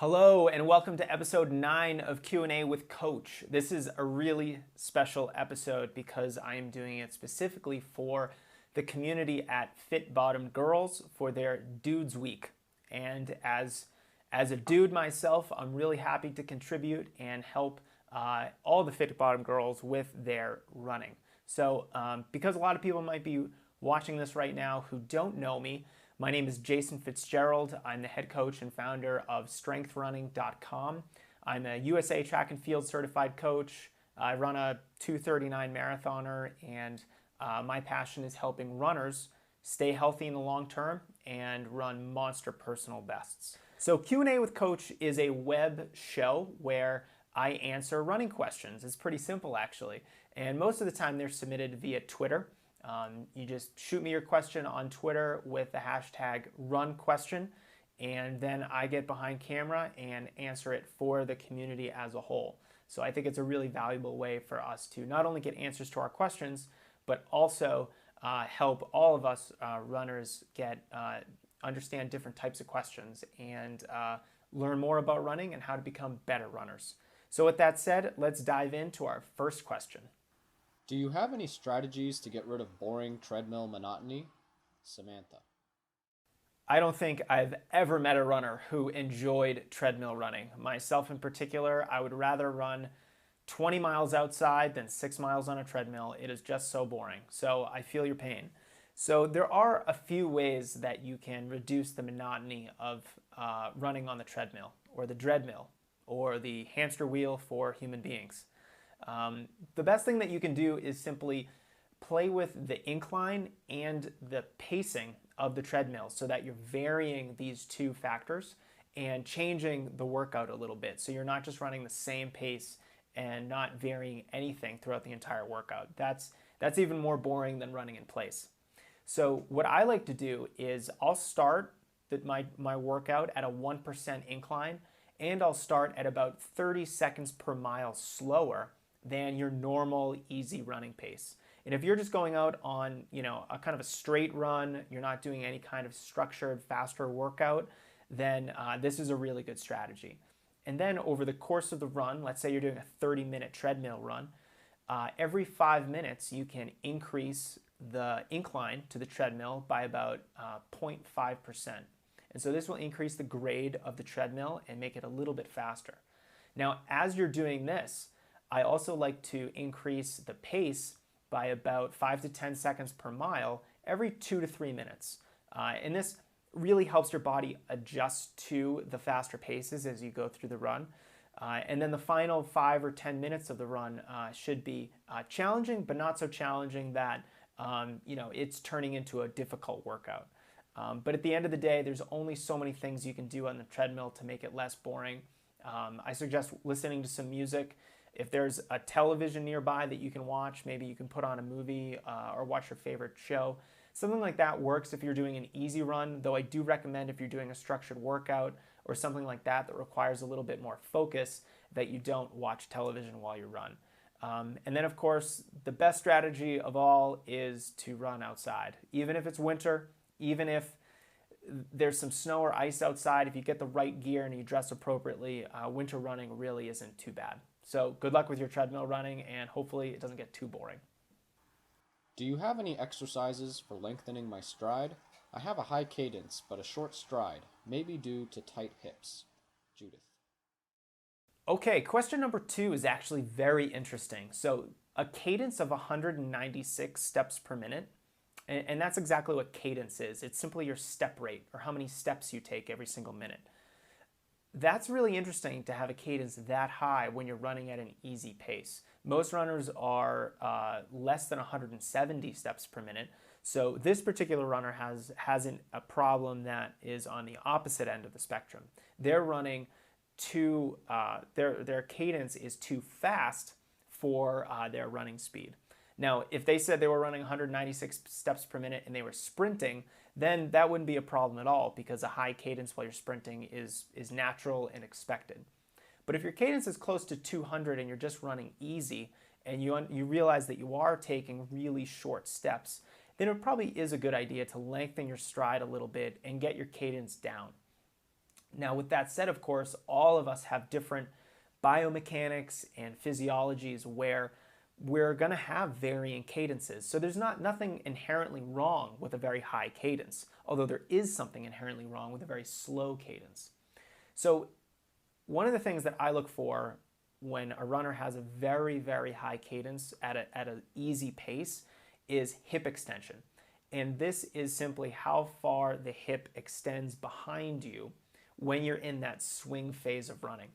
Hello and welcome to episode 9 of Q&A with Coach. This is a really special episode because I am doing it specifically for the community at Fit Bottomed Girls for their Dudes Week. And as a dude myself, I'm really happy to contribute and help all the Fit Bottomed Girls with their running. So because a lot of people might be watching this right now who don't know me, my name is Jason Fitzgerald. I'm the head coach and founder of strengthrunning.com. I'm a USA track and field certified coach. I run a 2:39 marathoner, and my passion is helping runners stay healthy in the long term and run monster personal bests. So Q&A with Coach is a web show where I answer running questions. It's pretty simple actually, and most of the time they're submitted via Twitter. You just shoot me your question on Twitter with the hashtag #RunQuestion, and then I get behind camera and answer it for the community as a whole. So I think it's a really valuable way for us to not only get answers to our questions, but also help all of us runners get understand different types of questions and learn more about running and how to become better runners. So with that said, let's dive into our first question. Do you have any strategies to get rid of boring treadmill monotony? Samantha. I don't think I've ever met a runner who enjoyed treadmill running. Myself in particular, I would rather run 20 miles outside than 6 miles on a treadmill. It is just so boring. So I feel your pain. So there are a few ways that you can reduce the monotony of running on the treadmill or the dreadmill or the hamster wheel for human beings. The best thing that you can do is simply play with the incline and the pacing of the treadmill so that you're varying these two factors and changing the workout a little bit. So you're not just running the same pace and not varying anything throughout the entire workout. That's even more boring than running in place. So what I like to do is I'll start my workout at a 1% incline, and I'll start at about 30 seconds per mile slower than your normal easy running pace. And if you're just going out on, a kind of a straight run, you're not doing any kind of structured, faster workout, then this is a really good strategy. And then over the course of the run, let's say you're doing a 30-minute treadmill run, every 5 minutes you can increase the incline to the treadmill by about 0.5%. And so this will increase the grade of the treadmill and make it a little bit faster. Now, as you're doing this, I also like to increase the pace by about 5 to 10 seconds per mile every 2 to 3 minutes. And this really helps your body adjust to the faster paces as you go through the run. And then the final 5 or 10 minutes of the run should be challenging, but not so challenging that it's turning into a difficult workout. But at the end of the day, there's only so many things you can do on the treadmill to make it less boring. I suggest listening to some music. If there's a television nearby that you can watch, maybe you can put on a movie or watch your favorite show. Something like that works if you're doing an easy run, though I do recommend if you're doing a structured workout or something like that that requires a little bit more focus, that you don't watch television while you run. And then, of course, the best strategy of all is to run outside. Even if it's winter, even if there's some snow or ice outside, if you get the right gear and you dress appropriately, winter running really isn't too bad. So good luck with your treadmill running, and hopefully it doesn't get too boring. Do you have any exercises for lengthening my stride? I have a high cadence, but a short stride, maybe due to tight hips. Judith. Okay, question number 2 is actually very interesting. So a cadence of 196 steps per minute, and that's exactly what cadence is. It's simply your step rate, or how many steps you take every single minute. That's really interesting to have a cadence that high when you're running at an easy pace. Most runners are less than 170 steps per minute. So this particular runner hasn't a problem that is on the opposite end of the spectrum. They're running their cadence is too fast for their running speed. Now, if they said they were running 196 steps per minute and they were sprinting, then that wouldn't be a problem at all, because a high cadence while you're sprinting is natural and expected. But if your cadence is close to 200 and you're just running easy, and you realize that you are taking really short steps, then it probably is a good idea to lengthen your stride a little bit and get your cadence down. Now, with that said, of course, all of us have different biomechanics and physiologies where we're going to have varying cadences. So there's nothing inherently wrong with a very high cadence, although there is something inherently wrong with a very slow cadence. So one of the things that I look for when a runner has a very, very high cadence at an easy pace is hip extension. And this is simply how far the hip extends behind you when you're in that swing phase of running.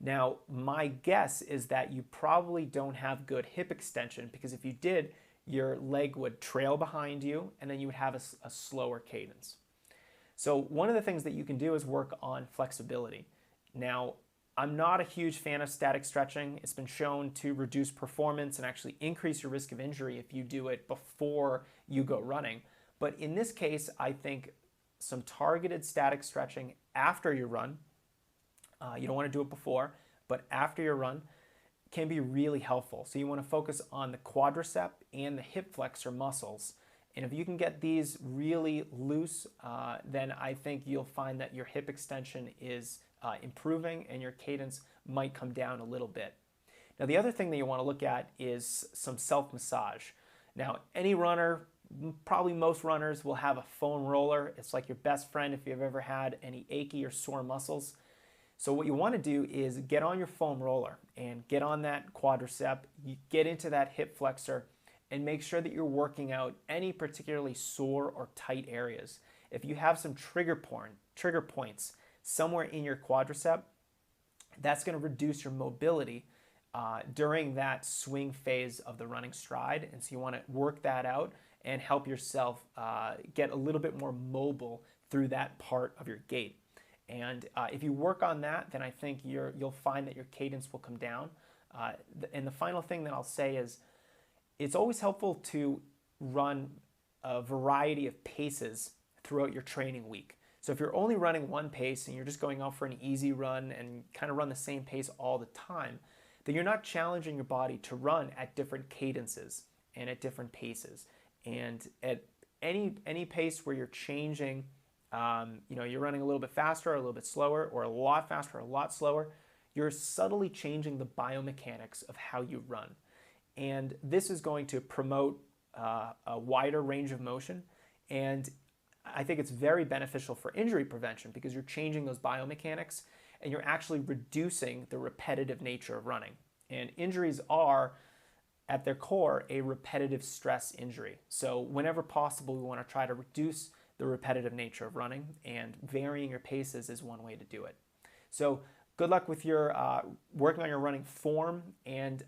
Now, my guess is that you probably don't have good hip extension, because if you did, your leg would trail behind you and then you would have a slower cadence. So one of the things that you can do is work on flexibility. Now, I'm not a huge fan of static stretching. It's been shown to reduce performance and actually increase your risk of injury if you do it before you go running. But in this case, I think some targeted static stretching after your run, you don't want to do it before, but after your run, can be really helpful. So you want to focus on the quadricep and the hip flexor muscles. And if you can get these really loose, then I think you'll find that your hip extension is improving and your cadence might come down a little bit. Now, the other thing that you want to look at is some self-massage. Now, any runner, probably most runners, will have a foam roller. It's like your best friend if you've ever had any achy or sore muscles. So what you want to do is get on your foam roller and get on that quadricep, you get into that hip flexor, and make sure that you're working out any particularly sore or tight areas. If you have some trigger points somewhere in your quadricep, that's going to reduce your mobility during that swing phase of the running stride. And so you want to work that out and help yourself get a little bit more mobile through that part of your gait. And if you work on that, then I think you'll find that your cadence will come down. And the final thing that I'll say is it's always helpful to run a variety of paces throughout your training week. So if you're only running one pace and you're just going out for an easy run and kind of run the same pace all the time, then you're not challenging your body to run at different cadences and at different paces. And at any pace where you're changing, you're running a little bit faster or a little bit slower, or a lot faster or a lot slower, you're subtly changing the biomechanics of how you run. And this is going to promote a wider range of motion. And I think it's very beneficial for injury prevention because you're changing those biomechanics and you're actually reducing the repetitive nature of running. And injuries are, at their core, a repetitive stress injury. So whenever possible, we want to try to reduce the repetitive nature of running, and varying your paces is one way to do it. So good luck with your working on your running form and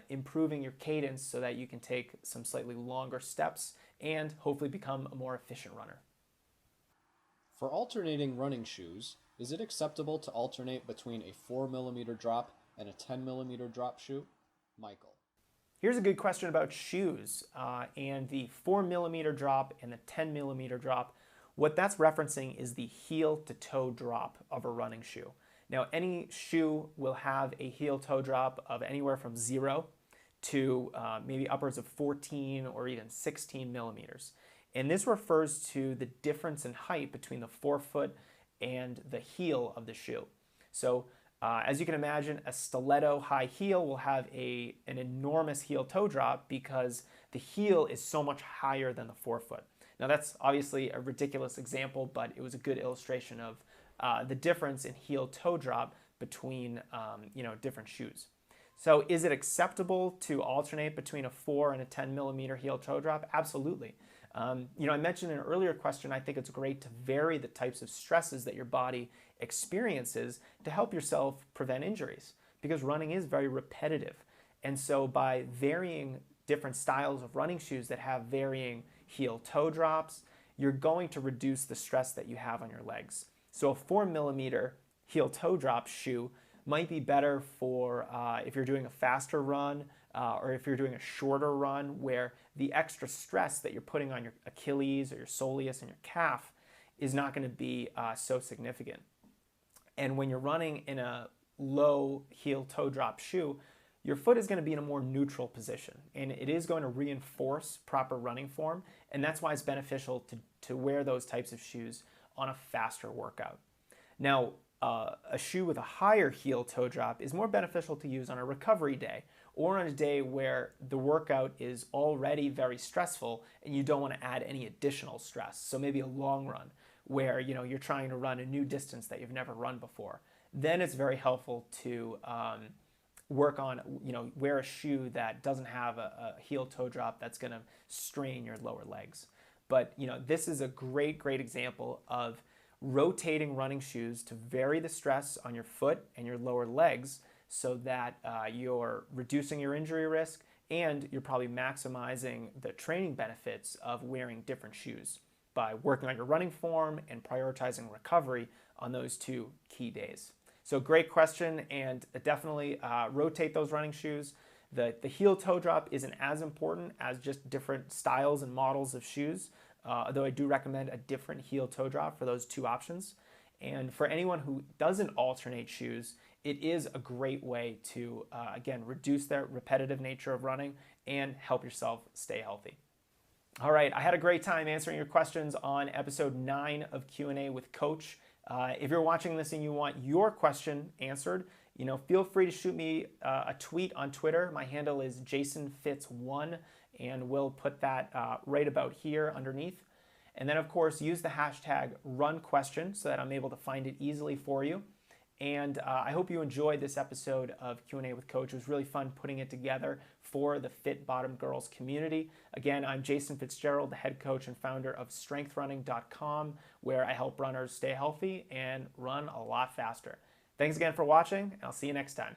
improving your cadence so that you can take some slightly longer steps and hopefully become a more efficient runner. For alternating running shoes, is it acceptable to alternate between a 4mm drop and a 10mm drop shoe? Michael. Here's a good question about shoes and the 4mm drop and the 10mm drop. What that's referencing is the heel to toe drop of a running shoe. Now, any shoe will have a heel toe drop of anywhere from 0 to maybe upwards of 14 or even 16 millimeters. And this refers to the difference in height between the forefoot and the heel of the shoe. So as you can imagine, a stiletto high heel will have an enormous heel toe drop because the heel is so much higher than the forefoot. Now that's obviously a ridiculous example, but it was a good illustration of the difference in heel toe drop between different shoes. So is it acceptable to alternate between a 4 and a 10mm heel toe drop? Absolutely. I mentioned in an earlier question, I think it's great to vary the types of stresses that your body experiences to help yourself prevent injuries, because running is very repetitive. And so by varying different styles of running shoes that have varying heel toe drops, you're going to reduce the stress that you have on your legs. So a 4mm heel toe drop shoe might be better for if you're doing a faster run or if you're doing a shorter run where the extra stress that you're putting on your Achilles or your soleus and your calf is not going to be so significant. And when you're running in a low heel toe drop shoe, your foot is going to be in a more neutral position, and it is going to reinforce proper running form, and that's why it's beneficial to wear those types of shoes on a faster workout. Now, a shoe with a higher heel toe drop is more beneficial to use on a recovery day or on a day where the workout is already very stressful and you don't want to add any additional stress. So maybe a long run where you're trying to run a new distance that you've never run before. Then it's very helpful to work on, wear a shoe that doesn't have a heel toe drop that's going to strain your lower legs. But this is a great example of rotating running shoes to vary the stress on your foot and your lower legs so that you're reducing your injury risk and you're probably maximizing the training benefits of wearing different shoes by working on your running form and prioritizing recovery on those two key days. So great question, and definitely rotate those running shoes. The heel toe drop isn't as important as just different styles and models of shoes, though I do recommend a different heel toe drop for those two options. And for anyone who doesn't alternate shoes, it is a great way to, again, reduce that repetitive nature of running and help yourself stay healthy. All right, I had a great time answering your questions on episode 9 of Q&A with Coach. If you're watching this and you want your question answered, feel free to shoot me a tweet on Twitter. My handle is JasonFitz1, and we'll put that right about here underneath. And then, of course, use the hashtag #RunQuestion so that I'm able to find it easily for you. And I hope you enjoyed this episode of Q&A with Coach. It was really fun putting it together for the Fit Bottom Girls community. Again, I'm Jason Fitzgerald, the head coach and founder of StrengthRunning.com, where I help runners stay healthy and run a lot faster. Thanks again for watching, and I'll see you next time.